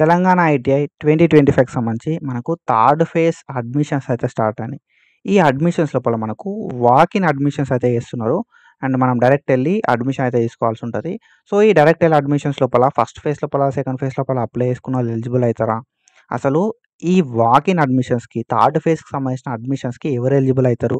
Telangana ITI 2025కి సంబంధించి మనకు third phase admissions అయితే స్టార్ట్ అయినాయి. ఈ అడ్మిషన్స్ లోపల మనకు వాక్-ఇన్ అడ్మిషన్స్ అయితే చేస్తున్నారు. అండ్ మనం డైరెక్ట్ ఎళ్లి అడ్మిషన్ అయితే తీసుకోవాల్సి ఉంటది. సో, ఈ డైరెక్ట్ ఎళ్లి అడ్మిషన్స్ లోపల ఫస్ట్ ఫేజ్ లోపల, సెకండ్ ఫేజ్ లోపల అప్లై చేసుకున్నోళ్ళు ఎలిజిబుల్ అయితారా? అసలు ఈ వాక్-ఇన్ అడ్మిషన్స్‌కి థర్డ్ ఫేజ్‌కి సంబంధించిన అడ్మిషన్స్‌కి ఎవరు ఎలిజిబుల్ అయితారు?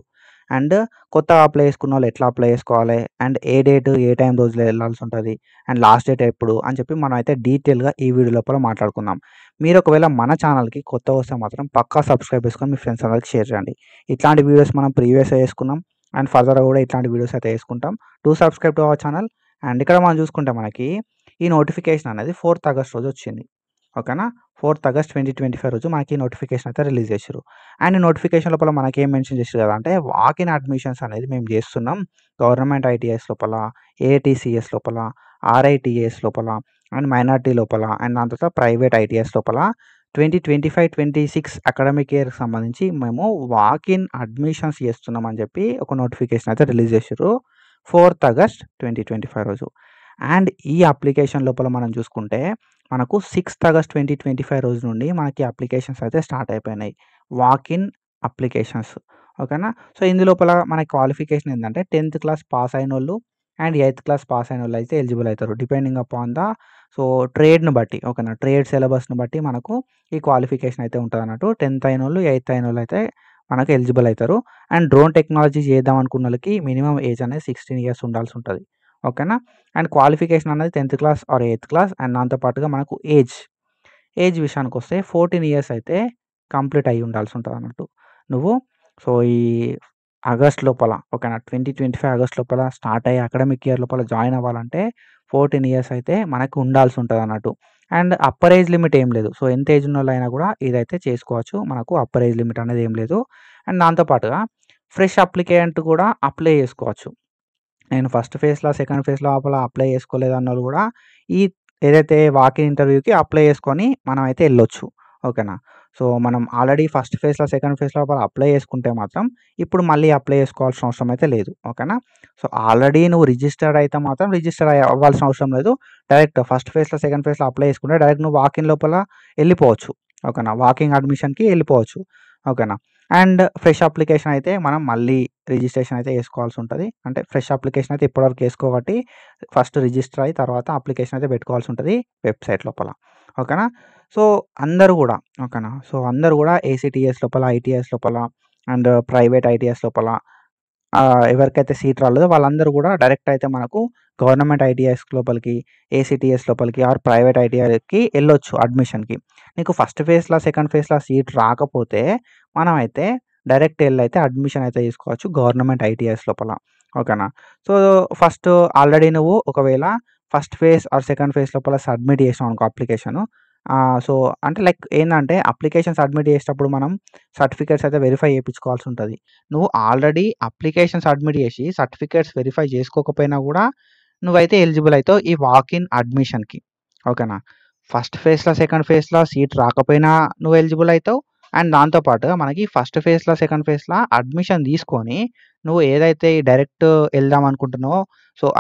అండ్ కొత్తగా అప్లై చేసుకున్నోళ్ళు ఎట్లా అప్లై చేసుకోవాలి? And A date, A time రోజులో ఎళ్ళాల్సి ఉంటది? అండ్ లాస్ట్ డేట్ ఎప్పుడు అని చెప్పి మనం అయితే డీటెయిల్‌గా ఈ వీడియో లోపల మాట్లాడుకుందాం. మీరు ఒకవేళ మన ఛానల్‌కి కొత్తగా వస్తే మాత్రం పక్కా సబ్స్క్రైబ్ చేసుకొని మీ ఫ్రెండ్స్ అందరికి షేర్ చేయండి. ఇట్లాంటి వీడియోస్ మనం ప్రీవియస్‌గా చేసుకున్నాం. అండ్ ఫర్దర్‌గా కూడా ఇట్లాంటి వీడియోస్ అయితే చేసుకుంటాం. Do subscribe to our channel. And ఇక్కడ మనం చూసుకుంటే మనకి ఈ నోటిఫికేషన్ అనేది 4థ్ ఆగస్ట్ రోజు వచ్చింది. ఓకేనా? 4థ్ ఆగస్ట్ 2025 రోజు మనకి నోటిఫికేషన్ అయితే రిలీజ్ చేసిర్రు. అండ్ ఈ నోటిఫికేషన్ లోపల మనకేం మెన్షన్ చేసిర్రు కదా అంటే వాక్-ఇన్ అడ్మిషన్స్ అనేది మేము చేస్తున్నాం. గవర్నమెంట్ ఐటీఐస్ లోపల, ఏఐటీసీఎస్ లోపల, ఆర్ఐటీఎస్ లోపల అండ్ మైనారిటీ లోపల అండ్ దాని తర్వాత ప్రైవేట్ ఐటీఎస్ లోపల 2025-26 అకాడమిక్ ఇయర్‌కి సంబంధించి మేము వాక్-ఇన్ అడ్మిషన్స్ చేస్తున్నాం అని చెప్పి ఒక నోటిఫికేషన్ అయితే రిలీజ్ చేసిర్రు. 4థ్ ఆగస్ట్ 2025 రోజు. అండ్ ఈ అప్లికేషన్ లోపల మనం చూసుకుంటే మనకు 6థ్ ఆగస్ట్ 2025 రోజు నుండి మనకి అప్లికేషన్స్ అయితే స్టార్ట్ అయిపోయినాయి. Walk in applications. ఓకేనా? సో, ఇందులోపల మన క్వాలిఫికేషన్ ఏందంటే 10థ్ క్లాస్ పాస్ అయినోళ్ళు అండ్ 8థ్ క్లాస్ పాస్ అయినోళ్ళు అయితే ఎలిజిబుల్ అయితారు. డిపెండింగ్ అపాన్ ద ట్రేడ్‌ని బట్టి ఓకేనా? ట్రేడ్ సిలబస్‌ని బట్టి మనకు ఈ క్వాలిఫికేషన్ అయితే ఉంటదన్నట్టు. 10థ్ అయినోళ్ళు, 8థ్ అయినోళ్ళు అయితే మనకు ఎలిజిబుల్ అయితారు. అండ్ డ్రోన్ టెక్నాలజీ చేద్దాం అనుకున్నోళ్ళకి మినిమమ్ ఏజ్ అనేది 16 ఇయర్స్ ఉండాల్సి ఉంటది. ఓకేనా? అండ్ క్వాలిఫికేషన్ అనేది 10థ్ క్లాస్ ఆర్ 8థ్ క్లాస్ అండ్ దాంతో పాటుగా మనకు ఏజ్ విషయానికొస్తే 14 ఇయర్స్ అయితే కంప్లీట్ అయ్యి ఉండాల్సి ఉంటదన్నట్టు. నువ్వు ఈ ఆగస్ట్ లోపల ఓకేనా? 2025 ఆగస్ట్ లోపల స్టార్ట్ అయ్యే అకాడమిక్ ఇయర్ లోపల జాయిన్ అవ్వాలంటే 14 ఇయర్స్ అయితే మనకు ఉండాల్సి ఉంటదన్నట్టు. అండ్ అప్పర్ ఏజ్ లిమిట్ ఏం లేదు. సో, ఎంత ఏజ్ ఉన్నోళ్ళైనా కూడా ఇదైతే చేసుకోవచ్చు. మనకు అప్పర్ ఏజ్ లిమిట్ అనేది ఏం లేదు. అండ్ దాంతో పాటుగా ఫ్రెష్ అప్లికెంట్ కూడా అప్లై చేసుకోవచ్చు. నేను ఫస్ట్ ఫేజ్‌లో, సెకండ్ ఫేజ్ లోపల అప్లై చేసుకోలేదన్నోళ్ళు కూడా ఈ ఏదైతే వాక్-ఇన్ ఇంటర్వ్యూకి అప్లై చేసుకొని మనమైతే ఎళ్ళొచ్చు. ఓకేనా? సో, మనం ఆల్రెడీ ఫస్ట్ ఫేజ్‌లో, సెకండ్ ఫేజ్ లోపల అప్లై చేసుకుంటే మాత్రం ఇప్పుడు మళ్ళీ అప్లై చేసుకోవాల్సిన అవసరం అయితే లేదు. ఓకేనా? సో, ఆల్రెడీ నువ్వు రిజిస్టర్డ్ అయితే మాత్రం రిజిస్టర్ అవ్వాల్సిన అవసరం లేదు. డైరెక్ట్ ఫస్ట్ ఫేజ్‌లో, సెకండ్ ఫేజ్‌లో అప్లై చేసుకుంటే డైరెక్ట్ నువ్వు వాక్-ఇన్ లోపల ఎళ్ళిపోవచ్చు. ఓకేనా? వాక్-ఇన్ అడ్మిషన్‌కి ఎళ్ళిపోవచ్చు. ఓకేనా? అండ్ ఫ్రెష్ అప్లికేషన్ అయితే మనం మళ్ళీ రిజిస్ట్రేషన్ అయితే చేసుకోవాల్సి ఉంటది. అంటే ఫ్రెష్ అప్లికేషన్ అయితే ఇప్పటివరకు చేసుకోబట్టి ఫస్ట్ రిజిస్టర్ అయ్యి తర్వాత అప్లికేషన్ అయితే పెట్టుకోవాల్సి ఉంటది వెబ్‌సైట్ లోపల. ఓకేనా? సో, అందరూ గూడా ఓకేనా? సో, అందరూ గూడా ఏసీటీఎస్ లోపల, ఐటీఎస్ లోపల అండ్ ప్రైవేట్ ఐటీఎస్ లోపల ఎవరికైతే సీట్ రాలేదో వాళ్ళందరూ గూడా డైరెక్ట్ అయితే మనకు గవర్నమెంట్ ఐటీఎస్ లోపలికి, ఏసీటీఎస్ లోపలికి ఆర్ ప్రైవేట్ ఐటీఐకి ఎళ్ళొచ్చు అడ్మిషన్‌కి. నీకు ఫస్ట్ ఫేజ్‌లో, సెకండ్ ఫేజ్‌లో సీట్ రాకపోతే మనమైతే డైరెక్ట్ ఎళ్లయితే అడ్మిషన్ అయితే తీసుకోవచ్చు గవర్నమెంట్ ఐటీఎస్ లోపల. ఓకేనా? సో, ఫస్ట్ ఆల్రెడీ నువ్వు ఒకవేళ first phase or second phase లోపల సబ్మిట్ చేసినావనుకో అప్లికేషను. సో, అంటే లైక్ ఏందంటే అప్లికేషన్ సబ్మిట్ చేసేటప్పుడు మనం సర్టిఫికేట్స్ అయితే వెరిఫై చేపించుకోవాల్సి ఉంటది. నువ్వు ఆల్రెడీ అప్లికేషన్ సబ్మిట్ చేసి సర్టిఫికేట్స్ వెరిఫై చేసుకోకపోయినా గూడా నువ్వైతే ఎలిజిబుల్ అయితావు ఈ వాక్-ఇన్ అడ్మిషన్‌కి. ఓకేనా? ఫస్ట్ ఫేజ్‌లో, సెకండ్ ఫేజ్‌లో సీట్ రాకపోయినా నువ్వు ఎలిజిబుల్ అయితావు. అండ్ దాంతో పాటుగా మనకి ఫస్ట్ ఫేజ్‌లో, సెకండ్ ఫేజ్‌లో అడ్మిషన్ తీసుకొని నువ్వు ఏదైతే ఈ డైరెక్ట్ ఎళ్దాం అనుకుంటున్నావో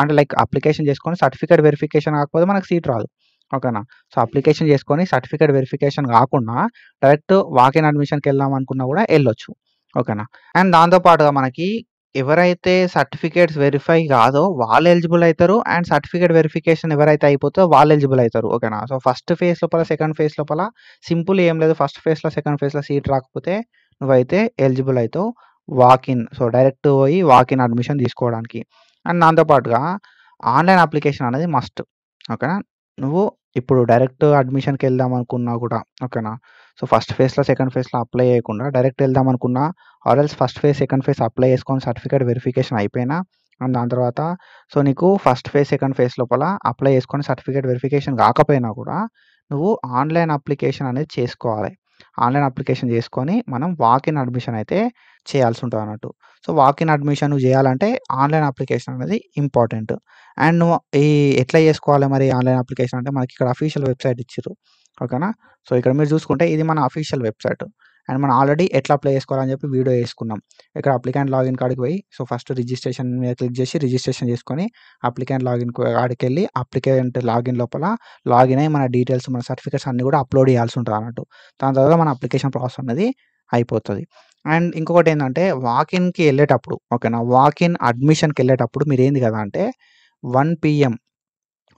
అంటే లైక్ అప్లికేషన్ చేసుకొని సర్టిఫికేట్ వెరిఫికేషన్ కాకపోతే మనకు సీట్ రాదు. ఓకేనా? సో, అప్లికేషన్ చేసుకొని సర్టిఫికేట్ వెరిఫికేషన్ కాకుండా డైరెక్ట్ వాక్-ఇన్ అడ్మిషన్‌కి ఎళ్దాం అనుకున్నా కూడా ఎళ్ళొచ్చు. ఓకేనా? అండ్ దాంతో పాటుగా మనకి ఎవరైతే సర్టిఫికేట్స్ వెరిఫై కాదో వాళ్ళు ఎలిజిబుల్ అయితారు. అండ్ సర్టిఫికేట్ వెరిఫికేషన్ ఎవరైతే అయిపోతదో వాళ్ళు ఎలిజిబుల్ అయితారు. ఓకేనా? సో, ఫస్ట్ ఫేజ్ లోపల, సెకండ్ ఫేజ్ లోపల సింపుల్ ఏం లేదు. ఫస్ట్ ఫేజ్‌లో, సెకండ్ ఫేజ్‌లో సీట్ రాకపోతే నువ్వైతే ఎలిజిబుల్ అయితావు వాక్-ఇన్. సో, డైరెక్ట్ పోయి వాక్-ఇన్ అడ్మిషన్ తీసుకోవడానికి. అండ్ దాంతో పాటుగా ఆన్‌లైన్ అప్లికేషన్ అనేది మస్ట్. ఓకేనా? నువ్వు ఇప్పుడు డైరెక్ట్ అడ్మిషన్‌కి ఎళ్దాం అనుకున్నా కూడా ఓకేనా? సో, ఫస్ట్ ఫేజ్‌లో, సెకండ్ ఫేజ్‌లో అప్లై చేయకుండా డైరెక్ట్ ఎళ్దాం అనుకున్నా or else first phase, second phase apply చేసుకొని సర్టిఫికేట్ వెరిఫికేషన్ అయిపోయినా అండ్ దాని తర్వాత నీకు ఫస్ట్ ఫేజ్, సెకండ్ ఫేజ్ లోపల అప్లై చేసుకొని సర్టిఫికేట్ వెరిఫికేషన్ కాకపోయినా కూడా నువ్వు ఆన్‌లైన్ అప్లికేషన్ అనేది చేసుకోవాలి. ఆన్‌లైన్ అప్లికేషన్ చేసుకొని మనం వాక్-ఇన్ అడ్మిషన్ అయితే చేయాల్సి ఉంటదన్నట్టు. సో, వాక్-ఇన్ అడ్మిషన్ నువ్వు చేయాలంటే ఆన్‌లైన్ అప్లికేషన్ అనేది ఇంపార్టెంట్. అండ్ నువ్వు ఎట్లా చేసుకోవాలి మరి ఆన్‌లైన్ అప్లికేషన్ అంటే మనకి ఇక్కడ అఫీషియల్ వెబ్‌సైట్ ఇచ్చిర్రు. ఓకేనా? సో, ఇక్కడ మీరు చూసుకుంటే ఇది మన అఫీషియల్ వెబ్‌సైట్. అండ్ మనం ఆల్రెడీ ఎట్లా అప్లై చేసుకోవాలని చెప్పి వీడియో చేసుకున్నాం. ఇక్కడ అప్లికెంట్ లాగిన్ కాడికి పోయి సో ఫస్ట్ రిజిస్ట్రేషన్ మీద క్లిక్ చేసి రిజిస్ట్రేషన్ చేసుకొని అప్లికెంట్ లాగిన్ కాడికెళ్ళి అప్లికెంట్ లాగిన్ లోపల లాగిన్ అయ్యి మన డీటెయిల్స్ మన సర్టిఫికేట్స్ అన్నీ కూడా అప్లోడ్ చేయాల్సి ఉంటుంది అన్నట్టు. దాని తర్వాత మన అప్లికేషన్ ప్రాసెస్ అనేది అయిపోతుంది. అండ్ ఇంకొకటి ఏంటంటే వాకిన్కి వెళ్ళేటప్పుడు ఓకేనా, వాకిన్ అడ్మిషన్కి వెళ్ళేటప్పుడు మీరు ఏంది కదా అంటే 1 PM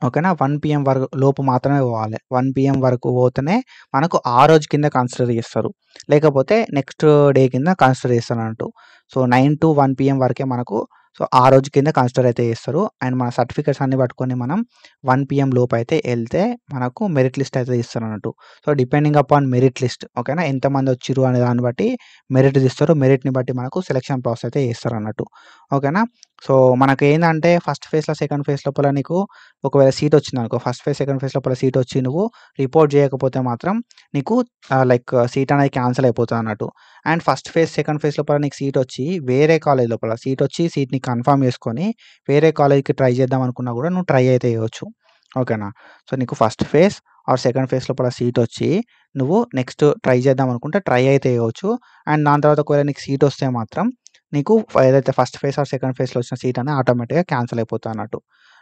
ఓకేనా, 1 PM వరకు లోపు మాత్రమే పోవాలి. 1 PM వరకు పోతేనే మనకు ఆ రోజు కింద కన్సిడర్ చేస్తారు, లేకపోతే నెక్స్ట్ డే కింద కన్సిడర్ చేస్తారు అన్నట్టు. సో 9 to 1 PM వరకే మనకు సో ఆ రోజు కింద కన్సిడర్ అయితే చేస్తారు. అండ్ మన సర్టిఫికేట్స్ అన్ని పట్టుకొని మనం 1 PM లోపు అయితే వెళ్తే మనకు మెరిట్ లిస్ట్ అయితే ఇస్తారు అన్నట్టు. So depending upon merit list ఓకేనా, ఎంతమంది వచ్చిర్రు అనే దాన్ని బట్టి మెరిట్ ఇస్తారు. మెరిట్ని బట్టి మనకు సెలక్షన్ ప్రాసెస్ అయితే చేస్తారు అన్నట్టు ఓకేనా. సో మనకు ఏంటంటే ఫస్ట్ ఫేజ్లో సెకండ్ ఫేజ్ లోపల నీకు ఒకవేళ సీట్ వచ్చిందనుకో, ఫస్ట్ ఫేజ్ సెకండ్ ఫేజ్ లోపల సీట్ వచ్చి నువ్వు రిపోర్ట్ చేయకపోతే మాత్రం నీకు లైక్ సీట్ అనేది క్యాన్సిల్ అయిపోతుంది అన్నట్టు. And first phase second phase లోపల నీకు సీట్ వచ్చి వేరే కాలేజ్ లోపల సీట్ వచ్చి సీట్ని కన్ఫర్మ్ చేసుకొని వేరే కాలేజ్కి ట్రై చేద్దాం అనుకున్నా కూడా నువ్వు ట్రై అయితే చేయవచ్చు ఓకేనా. సో నీకు first phase or second phase లోపల సీట్ వచ్చి నువ్వు నెక్స్ట్ ట్రై చేద్దాం అనుకుంటే ట్రై అయితే చేయవచ్చు. అండ్ దాని తర్వాత ఒకవేళ నీకు సీట్ వస్తే మాత్రం నీకు ఏదైతే ఫస్ట్ ఫేజ్ ఆర్ సెకండ్ ఫేజ్లో వచ్చిన సీట్ అనేది ఆటోమేటిక్గా క్యాన్సిల్ అయిపోతుంది అన్నట్టు.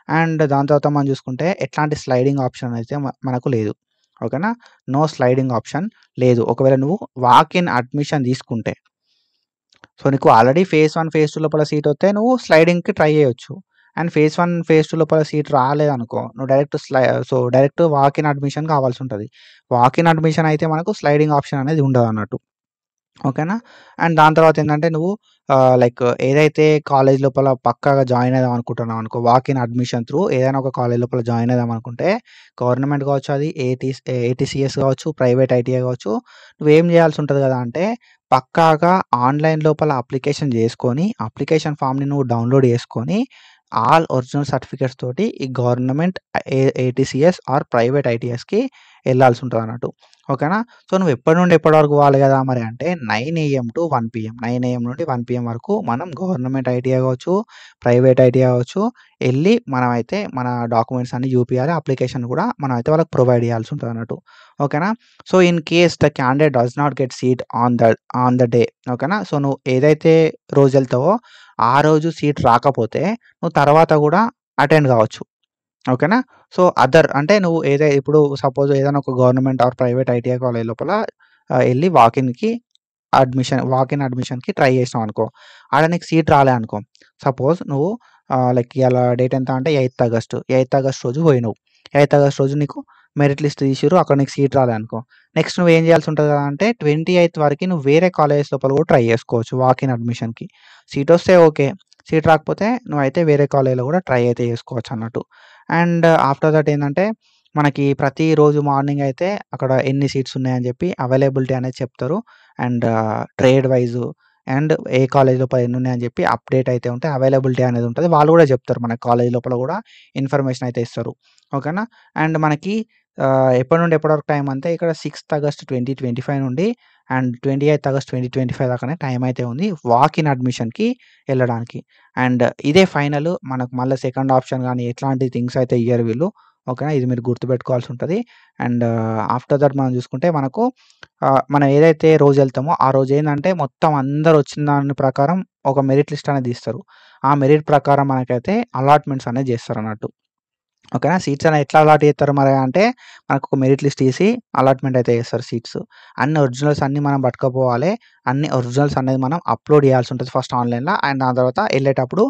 అండ్ దాని తర్వాత మనం చూసుకుంటే ఎట్లాంటి స్లైడింగ్ ఆప్షన్ అయితే మనకు లేదు ఓకేనా, నో స్లైడింగ్ ఆప్షన్ లేదు. ఒకవేళ నువ్వు వాక్ ఇన్ అడ్మిషన్ తీసుకుంటే సో నీకు ఆల్రెడీ ఫేజ్ 1 ఫేజ్ 2 లోపల సీట్ వస్తే నువ్వు స్లైడింగ్కి ట్రై చేయొచ్చు. అండ్ ఫేజ్ 1 ఫేజ్ 2 లోపల సీట్ రాలేదనుకో నువ్వు డైరెక్ట్ వాక్ ఇన్ అడ్మిషన్ కావాల్సి ఉంటుంది. వాక్ ఇన్ అడ్మిషన్ అయితే మనకు స్లైడింగ్ ఆప్షన్ అనేది ఉండదు అన్నట్టు ఓకేనా. అండ్ దాని తర్వాత ఏంటంటే నువ్వు లైక్ ఏదైతే కాలేజ్ లోపల పక్కాగా జాయిన్ అయిదాం అనుకుంటున్నావు అనుకో, వాక్ ఇన్ అడ్మిషన్ త్రూ ఏదైనా ఒక కాలేజ్ లోపల జాయిన్ అయిదాం అనుకుంటే గవర్నమెంట్ కావచ్చు, అది ఏటీసీఎస్ కావచ్చు, ప్రైవేట్ ఐటీఐ కావచ్చు, నువ్వేం చేయాల్సి ఉంటుంది కదా అంటే పక్కాగా ఆన్లైన్ లోపల అప్లికేషన్ చేసుకొని అప్లికేషన్ ఫామ్ని నువ్వు డౌన్లోడ్ చేసుకొని ఆల్ ఒరిజినల్ సర్టిఫికేట్స్ తోటి ఈ గవర్నమెంట్ ఏటీసీఎస్ ఆర్ ప్రైవేట్ ఐటీఎస్కి వెళ్ళాల్సి ఉంటుంది అన్నట్టు ఓకేనా. సో నువ్వు ఎప్పటి నుండి ఎప్పటి వరకు పోవాలి కదా మరి అంటే 9 AM to 1 PM, 9 AM నుండి 1 PM వరకు మనం గవర్నమెంట్ ఐటీఐ కావచ్చు, ప్రైవేట్ ఐటీఐ కావచ్చు వెళ్ళి మనమైతే మన డాక్యుమెంట్స్ అన్ని చూపించాలి, అప్లికేషన్ కూడా మనం అయితే వాళ్ళకి ప్రొవైడ్ చేయాల్సి ఉంటుంది అన్నట్టు ఓకేనా. So in case the candidate does not get seat on the day ఓకేనా, సో నువ్వు ఏదైతే రోజు వెళ్తావో ఆ రోజు సీట్ రాకపోతే నువ్వు తర్వాత కూడా అటెండ్ కావచ్చు ఓకేనా. సో అదర్ అంటే నువ్వు ఇప్పుడు సపోజ్ ఏదైనా ఒక government or private ITI college లోపల వెళ్ళి వాక్ ఇన్ అడ్మిషన్కి ట్రై చేసినావు అనుకో, ఆడ నీకు సీట్ రాలే అనుకో, సపోజ్ నువ్వు లైక్ ఇలా డేట్ ఎంత అంటే 8th ఆగస్ట్ రోజు పోయినావు, 8th ఆగస్ట్ రోజు నీకు మెరిట్ లిస్ట్ తీసిర్రు, అక్కడ నీకు సీట్ రాలే అనుకో, నెక్స్ట్ నువ్వు ఏం చేయాల్సి ఉంటుంది కదా అంటే 28th వరకు నువ్వు వేరే కాలేజ్ లోపల కూడా ట్రై చేసుకోవచ్చు వాక్ ఇన్ అడ్మిషన్కి. సీట్ వస్తే ఓకే, సీట్ రాకపోతే నువ్వైతే వేరే కాలేజ్లో కూడా ట్రై అయితే చేసుకోవచ్చు అన్నట్టు. అండ్ ఆఫ్టర్ దట్ ఏంటంటే మనకి ప్రతిరోజు మార్నింగ్ అయితే అక్కడ ఎన్ని సీట్స్ ఉన్నాయని చెప్పి అవైలబిలిటీ అనేది చెప్తారు. And trade wise and A college లోపల ఎన్ని ఉన్నాయని చెప్పి అప్డేట్ అయితే ఉంటాయి, అవైలబిలిటీ అనేది ఉంటుంది, వాళ్ళు కూడా చెప్తారు మన కాలేజ్ లోపల కూడా ఇన్ఫర్మేషన్ అయితే ఇస్తారు ఓకేనా. అండ్ మనకి ఎప్పటి నుండి ఎప్పటి వరకు టైం అంటే ఇక్కడ 6th ఆగస్ట్ 2025 నుండి అండ్ 28th ఆగస్ట్ 2025 దాకానే టైం అయితే ఉంది వాక్ ఇన్ అడ్మిషన్కి వెళ్ళడానికి. అండ్ ఇదే ఫైనల్, మనకు మళ్ళీ సెకండ్ ఆప్షన్ కానీ ఎట్లాంటి థింగ్స్ అయితే ఇయ్యరు వీళ్ళు ఓకేనా, ఇది మీరు గుర్తుపెట్టుకోవాల్సి ఉంటుంది. అండ్ ఆఫ్టర్ దట్ మనం చూసుకుంటే మనకు మనం ఏదైతే రోజు వెళ్తామో ఆ రోజు ఏంటంటే మొత్తం అందరు వచ్చిన దాని ప్రకారం ఒక మెరిట్ లిస్ట్ అనేది తీస్తారు, ఆ మెరిట్ ప్రకారం మనకైతే అలాట్మెంట్స్ అనేది చేస్తారు అన్నట్టు ఓకేనా. సీట్స్ అనేది ఎట్లా అలాట్ చేస్తారు మరి అంటే మనకు ఒక మెరిట్ లిస్ట్ తీసి అలాట్మెంట్ అయితే చేస్తారు సీట్స్. అన్ని ఒరిజినల్స్ అన్నీ మనం పట్టుకపోవాలి, అన్ని ఒరిజినల్స్ అనేది మనం అప్లోడ్ చేయాల్సి ఉంటుంది ఫస్ట్ ఆన్లైన్లో. అండ్ దాని తర్వాత వెళ్ళేటప్పుడు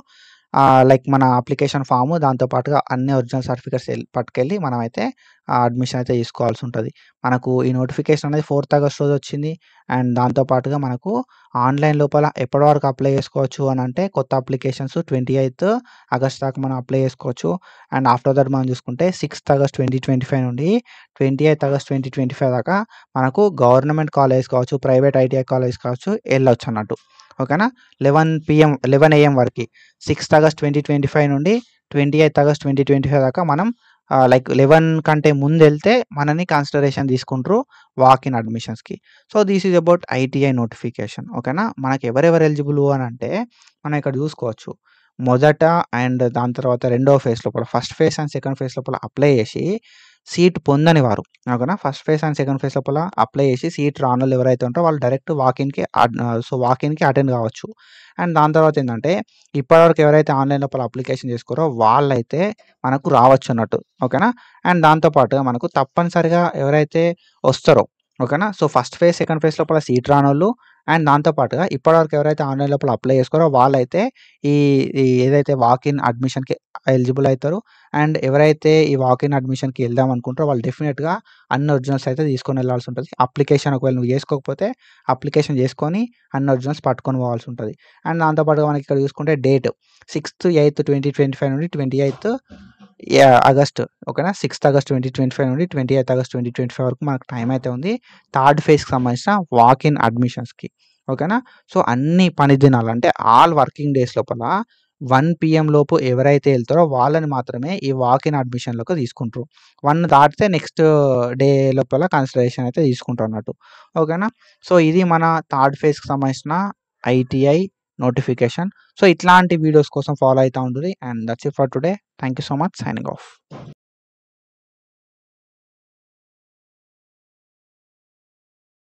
లైక్ మన అప్లికేషన్ ఫాము దాంతో పాటుగా అన్ని ఒరిజినల్ సర్టిఫికేట్స్ పట్టుకెళ్ళి మనమైతే అడ్మిషన్ అయితే తీసుకోవాల్సి ఉంటుంది. మనకు ఈ నోటిఫికేషన్ అనేది 4th ఆగస్ట్ రోజు వచ్చింది. అండ్ దాంతో పాటుగా మనకు ఆన్లైన్ లోపల ఎప్పటి వరకు అప్లై చేసుకోవచ్చు అని అంటే కొత్త అప్లికేషన్స్ 28th ఆగస్ట్ దాకా మనం అప్లై చేసుకోవచ్చు. అండ్ ఆఫ్టర్ దట్ మనం చూసుకుంటే 6th ఆగస్ట్ 2025 నుండి 28th ఆగస్ట్ 2025 దాకా మనకు గవర్నమెంట్ కాలేజ్ కావచ్చు, ప్రైవేట్ ఐటీఐ కాలేజ్ కావచ్చు వెళ్ళొచ్చు అన్నట్టు ఓకేనా. 11 AM వరకు 6th ఆగస్ట్ 2025 నుండి 28th ఆగస్ట్ 2025 దాకా మనం లైక్ 11 కంటే ముందు వెళ్తే మనని కన్సిడరేషన్ తీసుకుంటారు వాక్ ఇన్ అడ్మిషన్స్కి. So this is about ITI notification ఓకేనా. మనకు ఎవరెవరు ఎలిజిబుల్ అని అంటే మనం ఇక్కడ చూసుకోవచ్చు. మొదట అండ్ దాని తర్వాత రెండో ఫేజ్ లోపల first phase and second phase లోపల అప్లై చేసి సీట్ పొందని వారు ఓకేనా. First phase and second phase లోపల అప్లై చేసి సీట్ రానోళ్ళు ఎవరైతే ఉంటారో వాళ్ళు డైరెక్ట్ వాకిన్‌కి అటెండ్ కావచ్చు. అండ్ దాని తర్వాత ఏందంటే ఇప్పటివరకు ఎవరైతే ఆన్‌లైన్ లోపల అప్లికేషన్ చేసుకోరో వాళ్ళైతే మనకు రావచ్చు అన్నట్టు ఓకేనా. అండ్ దాంతో పాటుగా మనకు తప్పనిసరిగా ఎవరైతే వస్తారో ఓకేనా. So, first phase, second phase లోపల సీట్ రానోళ్ళు అండ్ దాంతో పాటుగా ఇప్పటివరకు ఎవరైతే ఆన్‌లైన్ లోపల అప్లై చేసుకోరో వాళ్ళైతే ఈ ఈ ఏదైతే వాకిన్ అడ్మిషన్‌కి ఎలిజిబుల్ అయితారు. అండ్ ఎవరైతే ఈ వాకిన్ అడ్మిషన్‌కి వెళ్దాం అనుకుంటారో వాళ్ళు డెఫినిట్‌గా అన్ని ఒరిజినల్స్ అయితే తీసుకొని వెళ్ళాల్సి ఉంటది. అప్లికేషన్ ఒకవేళ నువ్వు చేసుకోకపోతే అప్లికేషన్ చేసుకొని అన్ని ఒరిజినల్స్ పట్టుకొని పోవాల్సి ఉంటది. అండ్ దాంతో పాటుగా మనకి ఇక్కడ చూసుకుంటే డేట్ 6/8/2025 నుండి 28th ఆగస్ట్ ఓకేనా. 6th ఆగస్ట్ 2025 నుండి 28th ఆగస్ట్ 2025 వరకు మనకు టైం అయితే ఉంది. థర్డ్ ఫేజ్‌కి సంబంధించిన వాకిన్ అడ్మిషన్స్‌కి ఓకేనా. సో, అన్ని పని దినాలు అంటే ఆల్ వర్కింగ్ డేస్ లోపల 1 పీఎం లోపు ఎవరైతే ఎళ్తారో వాళ్ళని మాత్రమే ఈ వాకిన్ అడ్మిషన్‌లోకి తీసుకుంటారు. 1 దాటితే నెక్స్ట్ డే లోపల కన్సిడరేషన్ అయితే తీసుకుంటారన్నట్టు. ఓకేనా. సో, ఇది మన థర్డ్ ఫేజ్‌కి సంబంధించిన ఐటీఐ నోటిఫికేషన్. సో, ఇట్లాంటి వీడియోస్ కోసం ఫాలో అయితా ఉండుర్రి. And that's it for today. Thank you so much. Signing of.